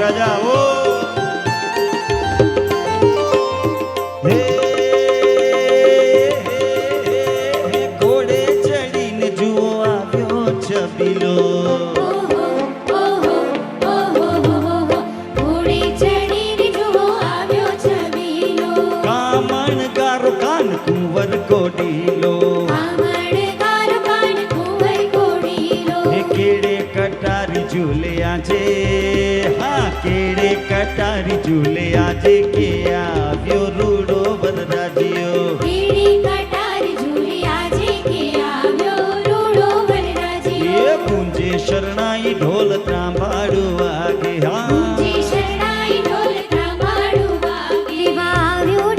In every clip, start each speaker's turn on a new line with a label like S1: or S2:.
S1: રાજા ઓ ઘોડે ચડીને જુઓ આવ્યો છબીલો कुंवर कोडीलो केड़े कटारी झूले आजे हाँ केड़े कटारी झूले आजे के आव्यो रूडो वरराजियो
S2: केड़े कटारी झूले आजे के आव्यो रूडो वरराजियो
S1: ये पूंजे शरणाई ढोल तांबाड़ू आगे हाँ
S2: पूंजे शरणाई ढोल तांबाड़ू आगे वाव्यो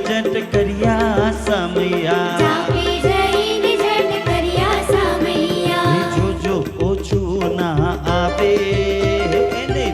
S1: जट करिया समैया जो ओछू ना आवे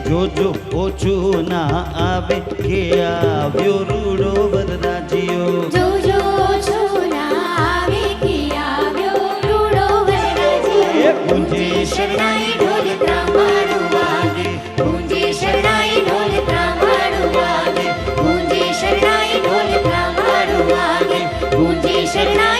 S1: जो ओछू ना आवे के आव्यो रूडो वरराजियो
S2: जो ओछू ना आवे के आव्यो रूडो वरराजियो
S1: पूंजे शरणाई
S2: ढोल तांबाड़ू वागे पूंजे शरणाई ढोल तांबाड़ू वागे पूंजे शरणाई ढोल तांबाड़ू वागे पूंजे शरणाई